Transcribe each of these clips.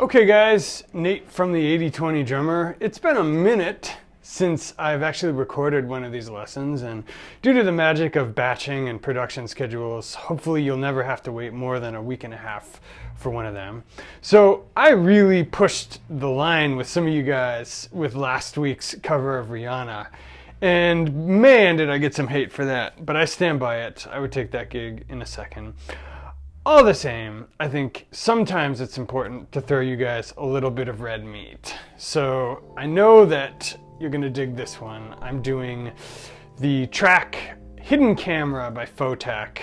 Okay guys, Nate from the 80/20 Drummer. It's been a minute since I've actually recorded one of these lessons, and due to the magic of batching and production schedules, hopefully you'll never have to wait more than a week and a half for one of them. So I really pushed the line with some of you guys with last week's cover of Rihanna. And man, did I get some hate for that, but I stand by it. I would take that gig in a second. All the same, I think sometimes it's important to throw you guys a little bit of red meat. So I know that you're gonna dig this one. I'm doing the track Hidden Camera by Photek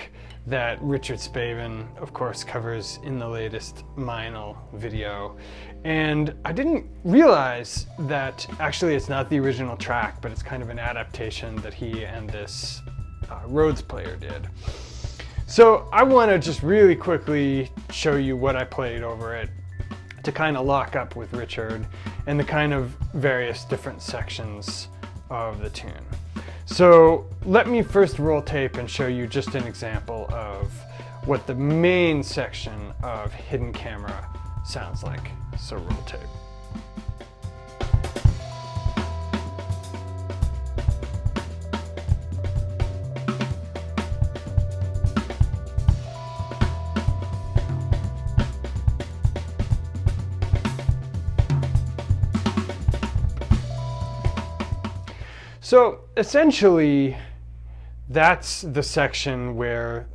that Richard Spaven, of course, covers in the latest Minel video. And I didn't realize that actually it's not the original track, but it's kind of an adaptation that he and this Rhodes player did. So I want to just really quickly show you what I played over it to kind of lock up with Richard and the kind of various different sections of the tune. So let me first roll tape and show you just an example of what the main section of Hidden Camera sounds like. So roll tape. So essentially, that's the section where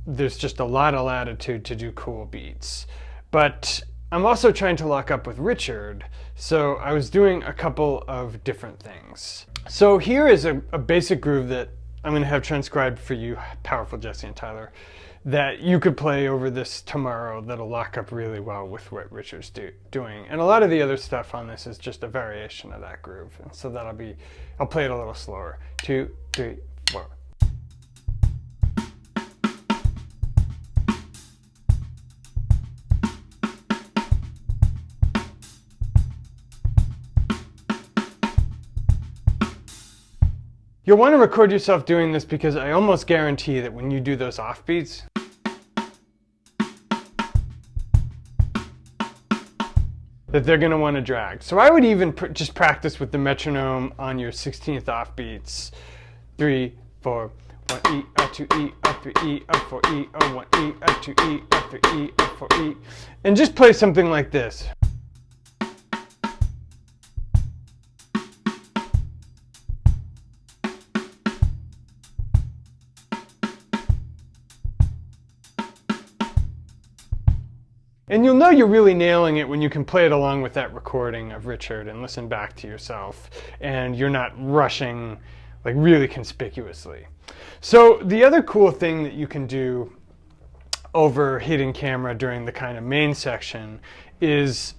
there's just a lot of latitude to do cool beats. But I'm also trying to lock up with Richard, so I was doing a couple of different things. So here is a basic groove that I'm going to have transcribed for you, Powerful Jesse and Tyler, that you could play over this tomorrow that'll lock up really well with what Richard's doing. And a lot of the other stuff on this is just a variation of that groove. And so I'll play it a little slower. 2, 3, 4. You'll want to record yourself doing this because I almost guarantee that when you do those offbeats, that they're going to want to drag. So I would even just practice with the metronome on your 16th offbeats. 3, 4, 1 E, up 2 E, up 3 E, up 4 E, up 1 E, up 2 E, up 3 E, up 4 E. And just play something like this. And you'll know you're really nailing it when you can play it along with that recording of Richard and listen back to yourself, and you're not rushing like really conspicuously. So the other cool thing that you can do over Hidden Camera during the kind of main section is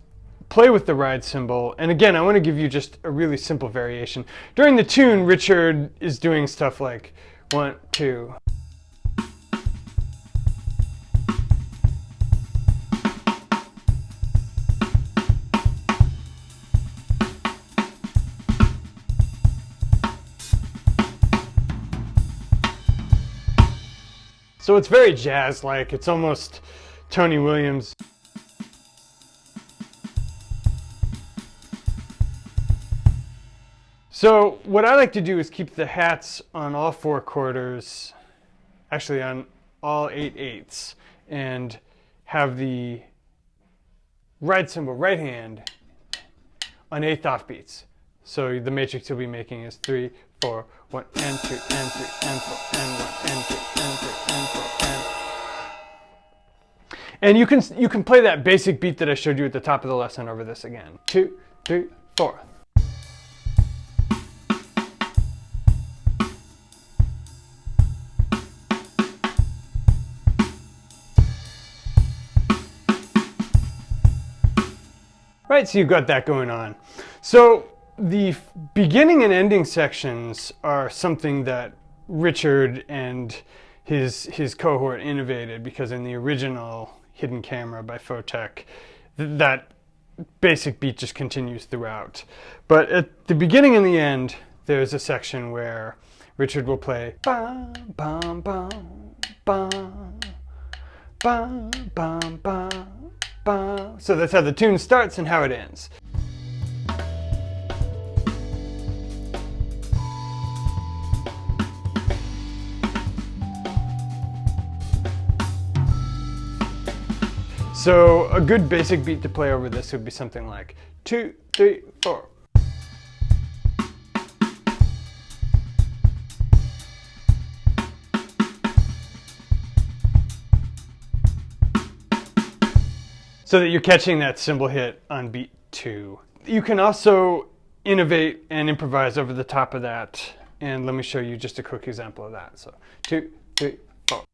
play with the ride cymbal. And again, I want to give you just a really simple variation. During the tune, Richard is doing stuff like 1, 2. So it's very jazz-like. It's almost Tony Williams. So what I like to do is keep the hats on all 4 quarters, actually on all 8/8, and have the ride cymbal, right hand, on 8th offbeats. So the matrix you'll be making is 3, 4, 1, and 2, and 3, and 4, and 1, and 2, and 3, and 4, and you can play that basic beat that I showed you at the top of the lesson over this again. 2, 3, 4. Right, so you've got that going on. So the beginning and ending sections are something that Richard and his cohort innovated, because in the original Hidden Camera by Photek, that basic beat just continues throughout. But at the beginning and the end, there's a section where Richard will play bum, bum, bum, bum, bum, bum, bum, ba. So that's how the tune starts and how it ends. So a good basic beat to play over this would be something like 2, 3, 4. So that you're catching that cymbal hit on beat 2. You can also innovate and improvise over the top of that. And let me show you just a quick example of that. So 2, 3, 4.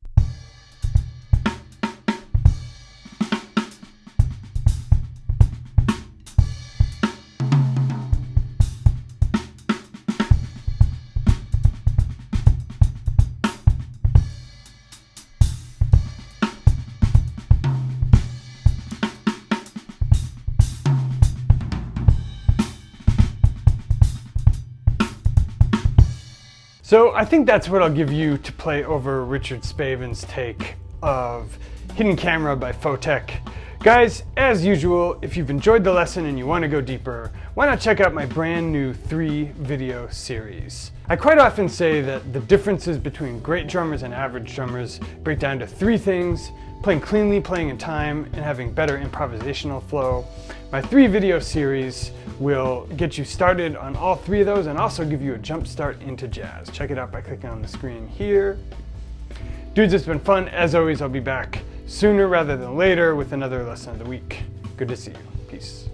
So I think that's what I'll give you to play over Richard Spaven's take of Hidden Camera by Photech. Guys, as usual, if you've enjoyed the lesson and you want to go deeper, why not check out my brand new 3-video series. I quite often say that the differences between great drummers and average drummers break down to 3 things: playing cleanly, playing in time, and having better improvisational flow. My 3-video series will get you started on all 3 of those and also give you a jump start into jazz. Check it out by clicking on the screen here. Dudes, it's been fun. As always, I'll be back sooner rather than later with another lesson of the week. Good to see you. Peace.